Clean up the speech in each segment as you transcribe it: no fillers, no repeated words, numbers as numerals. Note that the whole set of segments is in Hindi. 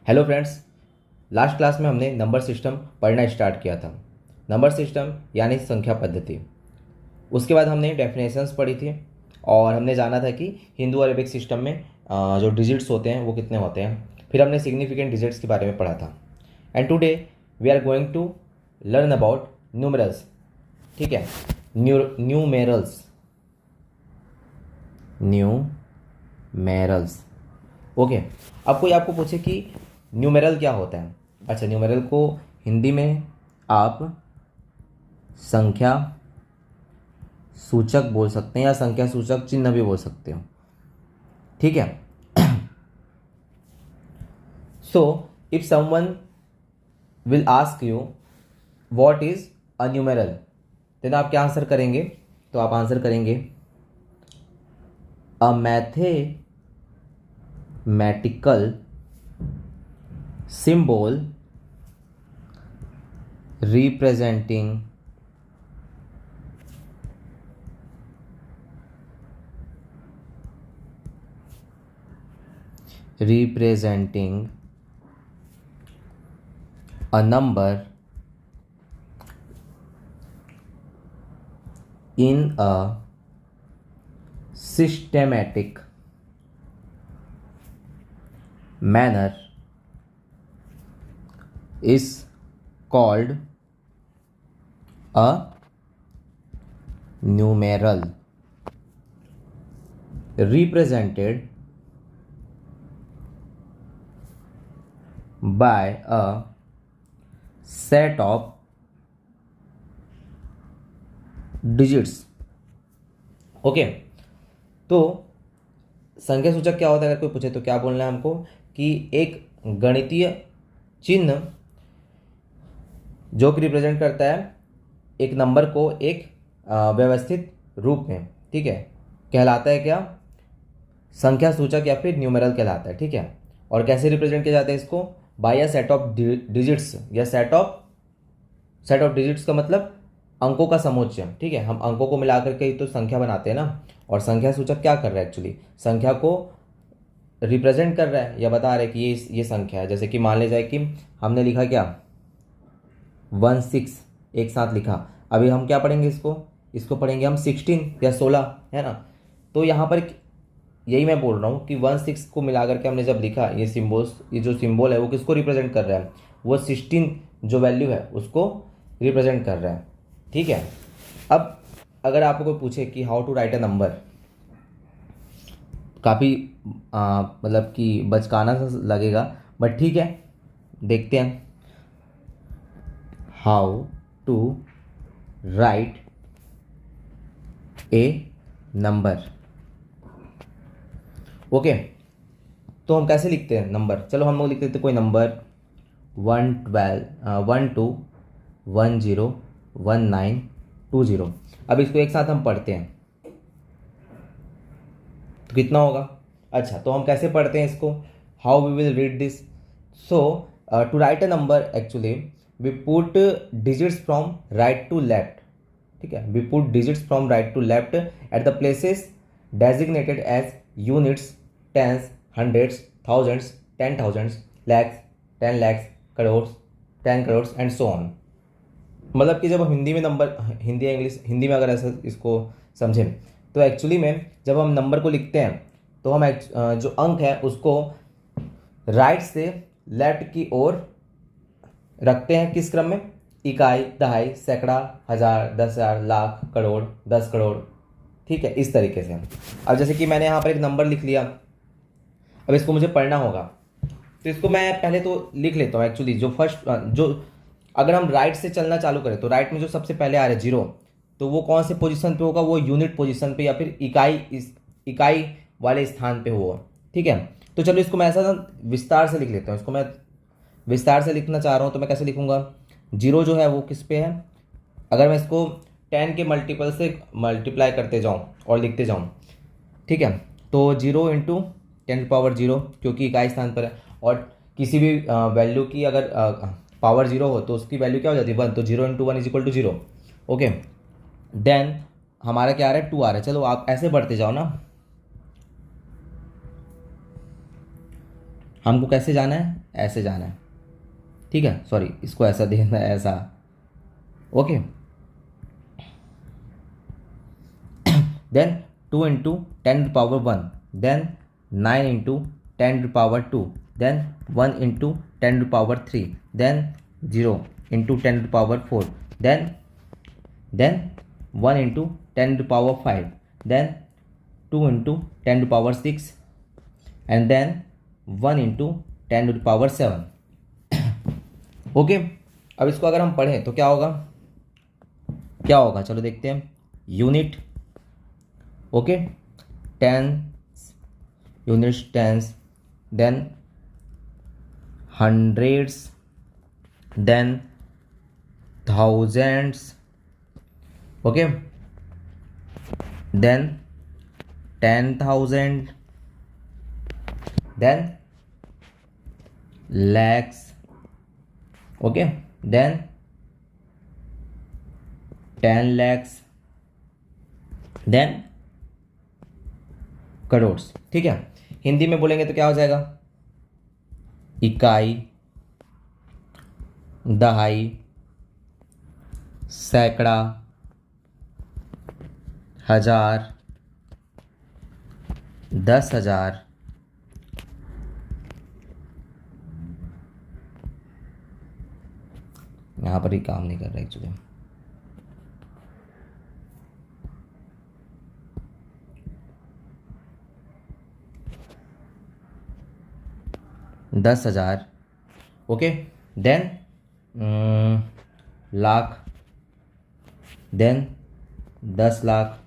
हेलो फ्रेंड्स, लास्ट क्लास में हमने नंबर सिस्टम पढ़ना स्टार्ट किया था। नंबर सिस्टम यानी संख्या पद्धति। उसके बाद हमने डेफिनेशंस पढ़ी थी और हमने जाना था कि हिंदू अरेबिक सिस्टम में जो डिजिट्स होते हैं वो कितने होते हैं। फिर हमने सिग्निफिकेंट डिजिट्स के बारे में पढ़ा था। And today we are going to learn about numerals. ठीक है, न्यूमेरल्स। ओके। अब कोई आपको पूछे कि न्यूमेरल क्या होता है। अच्छा, न्यूमेरल को हिंदी में आप संख्या सूचक बोल सकते हैं या संख्या सूचक चिन्ह भी बोल सकते हो। ठीक है। So if someone will ask you what is a numeral, then आप क्या आंसर करेंगे? तो आप आंसर करेंगे a mathematical symbol representing a number in a systematic manner is called a numeral, represented by a set of digits. Okay. तो संख्या सूचक क्या होता है? अगर कोई पूछे तो क्या बोलना है हमको कि एक गणितीय चिन्ह जो कि रिप्रेजेंट करता है एक नंबर को एक व्यवस्थित रूप में। ठीक है, कहलाता है क्या? संख्या सूचक या फिर न्यूमेरल कहलाता है। ठीक है। और कैसे रिप्रेजेंट किया जाता है इसको? By a set of digits या सेट ऑफ डिजिट्स का मतलब अंकों का समुच्चय। ठीक है, हम अंकों को मिलाकर के ही तो संख्या बनाते हैं ना। और संख्या सूचक क्या कर रहा है? एक्चुअली संख्या को रिप्रेजेंट कर रहा है या बता रहा है कि ये संख्या है। जैसे कि मान ले जाए कि हमने लिखा क्या 16 एक साथ लिखा। अभी हम क्या पढ़ेंगे? इसको पढ़ेंगे हम 16 या 16, है ना। तो यहाँ पर यही मैं बोल रहा हूँ कि 16 को मिला करके हमने जब लिखा, ये जो सिंबल है वो किसको रिप्रेजेंट कर रहा है? वो 16 जो वैल्यू है उसको रिप्रेजेंट कर रहा है। ठीक है। अब अगर आपको कोई पूछे कि how to write a number, काफ़ी मतलब कि बचकाना सा लगेगा, बट ठीक है, देखते हैं। How to write a number. Okay, तो हम कैसे लिखते हैं नंबर? चलो हम लोग लिख देते कोई नंबर 112 अब इसको एक साथ हम पढ़ते हैं तो कितना होगा? अच्छा, तो हम कैसे पढ़ते हैं इसको? How we will read this? So to write a number actually we put digits from right to left. ठीक है, we put digits from right to left at the places designated as units, tens, hundreds, thousands, 10,000, lakhs, 10 lakhs, crore, 10 crore and so on. मतलब कि जब हम हिंदी में नंबर, हिंदी या इंग्लिश, हिंदी में अगर ऐसा इसको समझें तो एक्चुअली में जब हम नंबर को लिखते हैं तो हम जो अंक है उसको राइट से लेफ्ट की ओर रखते हैं। किस क्रम में? इकाई, दहाई, सैकड़ा, हजार, 10,000, लाख, करोड़, 10 करोड़। ठीक है, इस तरीके से। अब जैसे कि मैंने यहाँ पर एक नंबर लिख लिया, अब इसको मुझे पढ़ना होगा तो इसको मैं पहले तो लिख लेता हूँ। एक्चुअली जो अगर हम राइट से चलना चालू करें तो राइट में जो सबसे पहले आ रहा है 0, तो वो कौन से पोजीशन पे होगा? वो यूनिट पोजीशन पे या फिर इकाई वाले स्थान पे होगा। ठीक है, तो चलो इसको मैं ऐसा विस्तार से लिख लेता हूँ। इसको मैं विस्तार से लिखना चाह रहा हूँ तो मैं कैसे लिखूंगा? 0 जो है वो किस पे है? अगर मैं इसको 10 के मल्टीपल से मल्टीप्लाई करते जाऊँ और लिखते जाऊँ, ठीक है, तो 0 इंटू 10⁻0 क्योंकि इकाई स्थान पर है। और किसी भी वैल्यू की अगर पावर 0 हो तो उसकी वैल्यू क्या हो जाती है? 1। तो 0 into 1 is equal to 0। Okay, then हमारा क्या आ रहा है? 2 आ रहा है। चलो आप ऐसे बढ़ते जाओ ना, हमको कैसे जाना है? ऐसे जाना है, ठीक है, सॉरी इसको ऐसा देना है, ऐसा, okay. Then 2 into 10⁻1, then 9 into 10⁻2, then 1 into 10⁻3, then 0 into 10⁻4, then 1 into 10⁻5, then 2 into 10⁻6, and then 1 into 10⁻7। Okay, अब इसको अगर हम पढ़ें तो क्या होगा, चलो देखते हैं। Unit, okay, tens, units, tens, then hundreds, then thousands, okay, then 10,000, then lakhs, okay, then 10 lakhs, then crore, ठीक है। हिंदी में बोलेंगे तो क्या हो जाएगा, इकाई, दहाई, सैकड़ा, हजार, 10,000, यहाँ पर ही काम नहीं कर रहा एक्चुअली, दस हजार, okay, then lakh, then 10 lakh,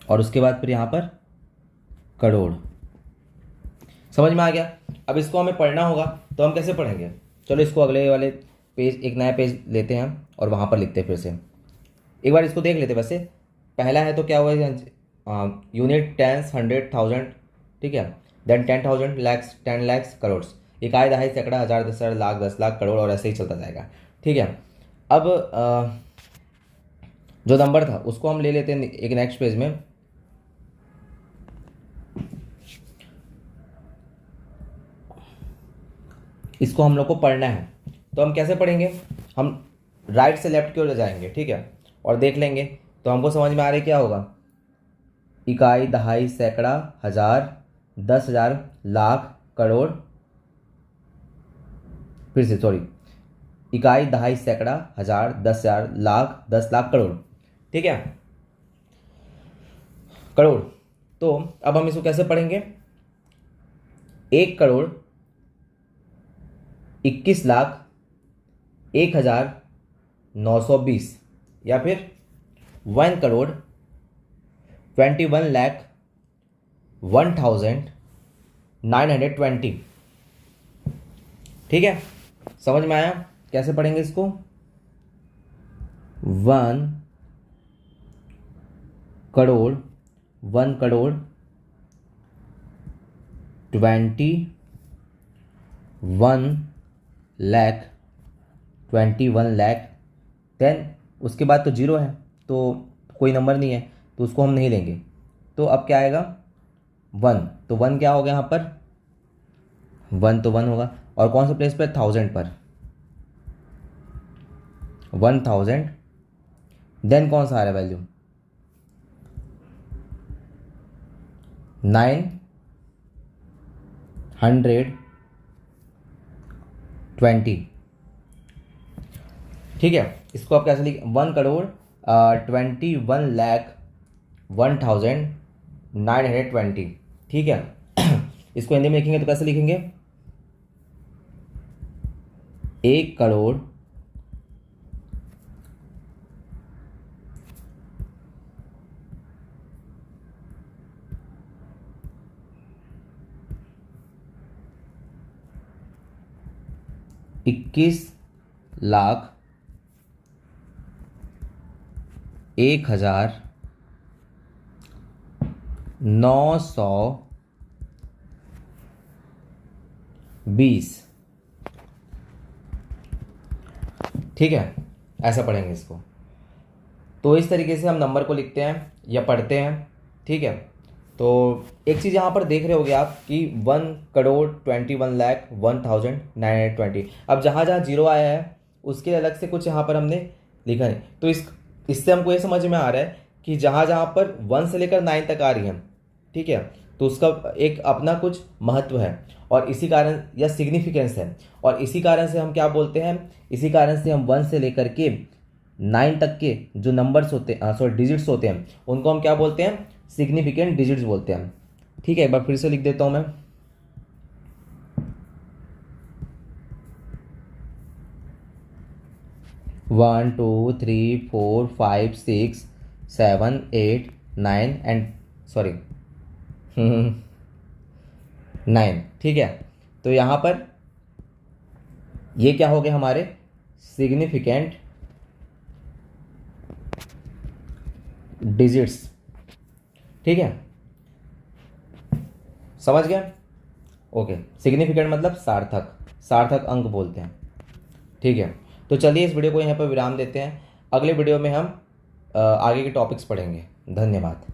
और उसके बाद फिर यहाँ पर करोड़। समझ में आ गया। अब इसको हमें पढ़ना होगा तो हम कैसे पढ़ेंगे, चलो इसको अगले वाले पेज, एक नया पेज लेते हैं और वहाँ पर लिखते हैं फिर से। एक बार इसको देख लेते हैं। वैसे पहला है तो क्या हुआ, यूनिट, टेंस, 100,000, ठीक है, देन 10,000, लैक्स, 10 लैक्स, करोड़, इकाई, दहाई, सैकड़ा, हजार, 10,000, लाख, 10 लाख, करोड़, और ऐसे ही चलता जाएगा, ठीक है। अब जो नंबर था उसको हम ले लेते हैं एक नेक्स्ट पेज में। इसको हम लोग को पढ़ना है तो हम कैसे पढ़ेंगे, हम राइट से लेफ्ट की ओर जाएंगे, ठीक है, और देख लेंगे तो हमको समझ में आ रहा है क्या होगा, इकाई, दहाई, सैकड़ा, हजार, 10,000, लाख, करोड़, फिर से सॉरी, इकाई, दहाई, सैकड़ा, हजार, 10,000, लाख, 10 लाख, करोड़, ठीक है, करोड़। तो अब हम इसको कैसे पढ़ेंगे, 1 करोड़ 21 लाख 1,920, या फिर 1 करोड़ 21 लाख 1,920, ठीक है। समझ में आया कैसे पढ़ेंगे इसको, 1 करोड़ 1 करोड़ 21 लाख 21 लाख, देन उसके बाद तो जीरो है तो कोई नंबर नहीं है तो उसको हम नहीं लेंगे, तो अब क्या आएगा 1, तो 1 क्या हो गया यहाँ पर, 1 तो 1 होगा, और कौन से प्लेस पर, 1000 पर, 1000, देन कौन सा आ रहा है वैल्यू, 920, ठीक है। इसको आप कैसे लिख, 1 करोड़ 21 लाख 1,920, ठीक है। इसको हिंदी में लिखेंगे तो कैसे लिखेंगे, 1 करोड़ 21 लाख 1,920, ठीक है, ऐसा पढ़ेंगे इसको। तो इस तरीके से हम नंबर को लिखते हैं या पढ़ते हैं, ठीक है। तो एक चीज़ यहाँ पर देख रहे होगे आप कि 1,21,01,920। अब जहाँ जहाँ जीरो आया है उसके अलग से कुछ यहाँ पर हमने लिखा है। तो इससे हमको ये समझ में आ रहा है कि जहाँ जहाँ पर 1 से लेकर 9 तक आ रही है, ठीक है, तो उसका एक अपना कुछ महत्व है और इसी कारण या सिग्निफिकेंस है। और इसी कारण से हम क्या बोलते हैं, इसी कारण से हम 1 से लेकर के 9 तक के जो नंबर्स होते हैं, सॉरी डिजिट्स होते हैं, उनको हम क्या बोलते हैं, सिग्निफिकेंट डिजिट्स बोलते हैं। ठीक है, एक बार फिर से लिख देता हूं मैं। 1 2 3 4 5 6 7 8 9 एंड सॉरी 9। ठीक है, तो यहाँ पर ये क्या हो गए हमारे सिग्निफिकेंट डिजिट्स। ठीक है, समझ गया? ओके, सिग्निफिकेंट मतलब सार्थक, सार्थक अंक बोलते हैं। ठीक है, तो चलिए इस वीडियो को यहाँ पर विराम देते हैं। अगले वीडियो में हम आगे के टॉपिक्स पढ़ेंगे। धन्यवाद।